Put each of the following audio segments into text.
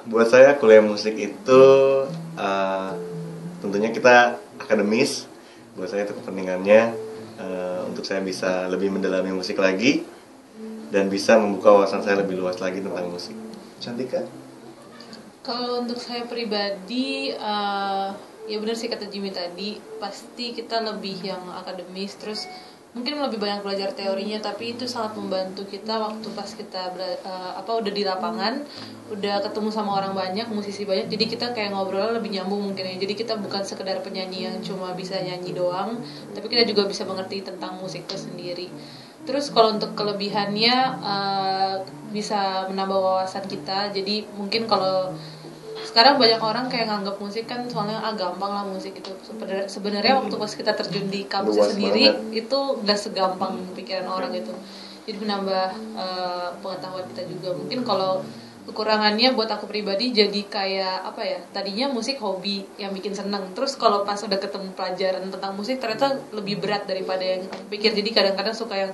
Buat saya kuliah musik itu uh, tentunya kita akademis. Buat saya itu kepentingannya untuk saya bisa lebih mendalami musik lagi dan bisa membuka wawasan saya lebih luas lagi tentang musik. Cantika? Kalau untuk saya pribadi, ya benar sih kata Jimmy tadi, pasti kita lebih yang akademis, terus mungkin lebih banyak belajar teorinya, tapi itu sangat membantu kita waktu pas kita udah di lapangan, udah ketemu sama orang banyak, musisi banyak, jadi kita kayak ngobrol lebih nyambung mungkin ya. Jadi kita bukan sekedar penyanyi yang cuma bisa nyanyi doang, tapi kita juga bisa mengerti tentang musik itu sendiri. Terus kalau untuk kelebihannya, bisa menambah wawasan kita. Jadi mungkin kalau sekarang banyak orang kayak nganggap musik kan soalnya gampang lah musik itu. Sebenarnya waktu pas kita terjun di kampusnya sendiri itu gak segampang pikiran orang gitu. Jadi menambah pengetahuan kita juga. Mungkin kalau kekurangannya buat aku pribadi jadi kayak apa ya, tadinya musik hobi yang bikin seneng, terus kalau pas udah ketemu pelajaran tentang musik ternyata lebih berat daripada yang aku pikir. Jadi kadang-kadang suka yang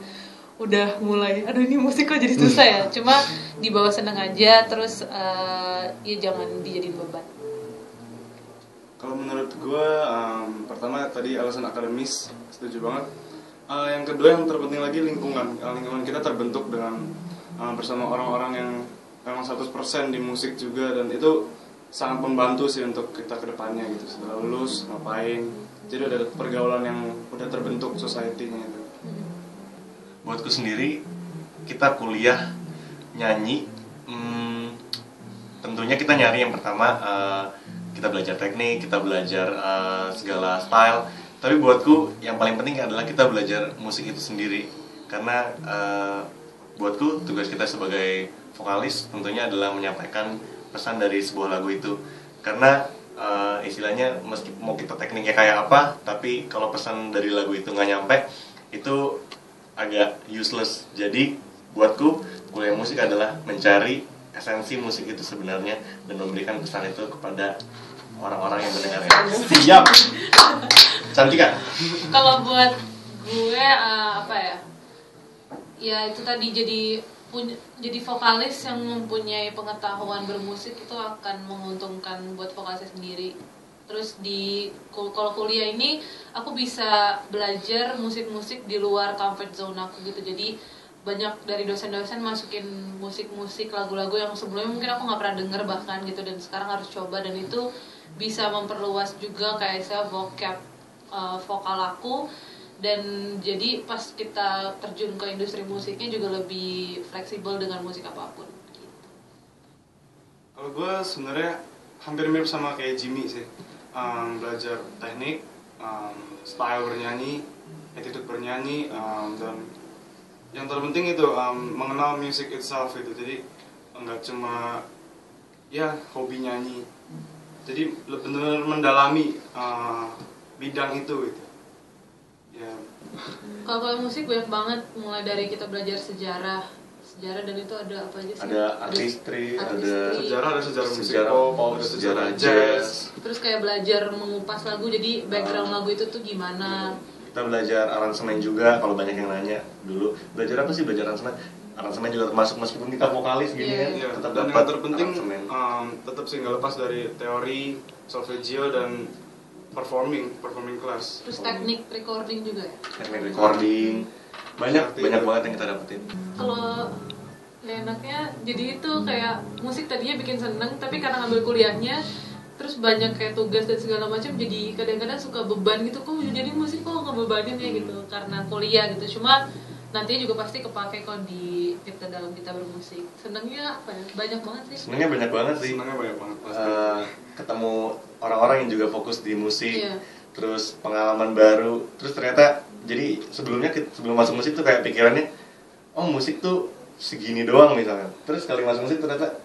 udah mulai aduh ini musik kok jadi susah ya, cuma dibawa seneng aja, terus ya jangan dijadiin beban. Kalau menurut gue, pertama tadi alasan akademis, setuju banget. Yang kedua yang terpenting lagi lingkungan kita terbentuk dengan bersama orang-orang yang memang 100% di musik juga, dan itu sangat membantu sih untuk kita ke depannya gitu. Setelah lulus ngapain, jadi ada pergaulan yang udah terbentuk society-nya itu. Buatku sendiri, kita kuliah nyanyi, tentunya kita nyari yang pertama kita belajar teknik, kita belajar segala style. Tapi buatku yang paling penting adalah kita belajar musik itu sendiri, karena buatku tugas kita sebagai vokalis tentunya adalah menyampaikan pesan dari sebuah lagu itu. Karena istilahnya meski mau kita tekniknya kayak apa, tapi kalau pesan dari lagu itu nggak nyampe, itu agak useless. Jadi buatku kuliah musik adalah mencari esensi musik itu sebenarnya dan memberikan pesan itu kepada orang-orang yang mendengarnya. Siap. Cantika. Kalau buat gue apa ya? Ya itu tadi jadi vokalis yang mempunyai pengetahuan bermusik itu akan menguntungkan buat vokalisnya sendiri. Terus kalau kuliah ini aku bisa belajar musik-musik di luar comfort zone aku gitu. Jadi banyak dari dosen-dosen masukin musik-musik lagu-lagu yang sebelumnya mungkin aku nggak pernah denger bahkan gitu, dan sekarang harus coba, dan itu bisa memperluas juga kayak saya vokal aku, dan jadi pas kita terjun ke industri musiknya juga lebih fleksibel dengan musik apapun gitu. Kalau gue sebenarnya hampir mirip sama kayak Jimmy sih. Belajar teknik, style bernyanyi, attitude bernyanyi, dan yang terpenting itu mengenal music itself itu. Jadi nggak cuma ya hobi nyanyi, jadi benar-benar mendalami bidang itu gitu. Ya. Kalau musik banyak banget, mulai dari kita belajar sejarah, dan itu ada apa aja sih? Ada artistry, ada sejarah musik pop, ada sejarah jazz. Terus kayak belajar mengupas lagu, jadi background lagu itu tuh gimana. Kita belajar aransemen juga, kalau banyak yang nanya dulu belajar apa sih, belajar aransemen juga termasuk meskipun kita vokalis gini kan. Yeah. Tetap Dan dapat yang terpenting tetap sih nggak lepas dari teori, solfeggio, dan performing class. Terus teknik recording juga ya? Teknik recording, banyak banget yang kita dapetin. Kalau enaknya jadi itu kayak musik tadinya bikin seneng, tapi karena ngambil kuliahnya terus banyak kayak tugas dan segala macam, jadi kadang-kadang suka beban gitu, kok jadi musik kok ngebebanin ya gitu karena kuliah gitu. Cuma nantinya juga pasti kepake kok di dalam kita bermusik. Senengnya apa ya? Banyak banget sih. Senengnya banyak banget sih. Ketemu orang-orang yang juga fokus di musik, terus pengalaman baru, terus ternyata jadi sebelum masuk musik tuh kayak pikirannya, oh musik tuh segini doang misalnya, terus kali masuk musik ternyata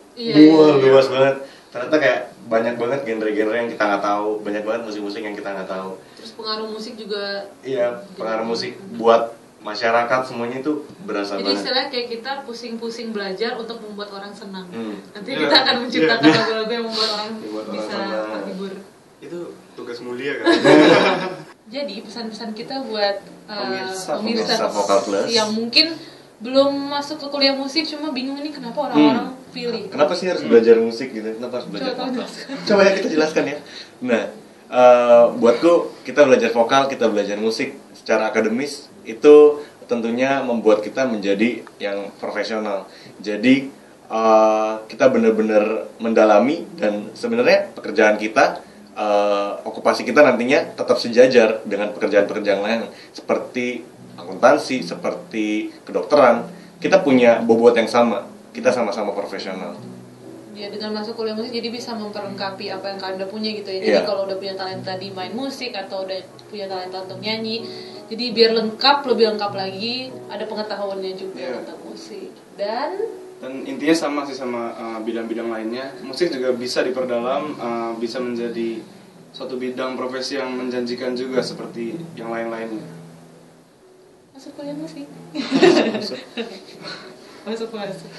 luas banget, ternyata kayak banyak banget genre-genre yang kita nggak tahu, banyak banget musik-musik yang kita nggak tahu. Terus pengaruh musik juga. Iya, pengaruh musik buat masyarakat semuanya itu berasa jadi banget. Jadi istilahnya kayak kita pusing-pusing belajar untuk membuat orang senang. Nanti kita akan menciptakan lagu-lagu yang membuat orang bisa terhibur. Itu tugas mulia kan. Jadi pesan-pesan kita buat pemirsa Vokal Plus yang mungkin belum masuk ke kuliah musik cuma bingung ini kenapa orang-orang pilih. Kenapa sih harus belajar musik gitu? Kenapa harus belajar Coba vokal? jelaskan. Coba ya kita jelaskan ya. Nah, buatku kita belajar vokal, kita belajar musik secara akademis itu tentunya membuat kita menjadi yang profesional. Jadi kita benar-benar mendalami dan sebenarnya pekerjaan kita, okupasi kita nantinya tetap sejajar dengan pekerjaan-pekerjaan lain seperti akuntansi, seperti kedokteran. Kita punya bobot yang sama, kita sama-sama profesional. Ya, dengan masuk kuliah musik jadi bisa memperlengkapi apa yang Anda punya gitu ya. Jadi Iya. kalau udah punya talenta di main musik atau udah punya talenta untuk nyanyi, jadi biar lengkap, lebih lengkap lagi, ada pengetahuannya juga Iya. tentang musik. Dan intinya sama sih sama bidang-bidang lainnya. Musik juga bisa diperdalam, bisa menjadi suatu bidang profesi yang menjanjikan juga seperti yang lain-lainnya. masuk kuliah musik. Masuk. Masuk.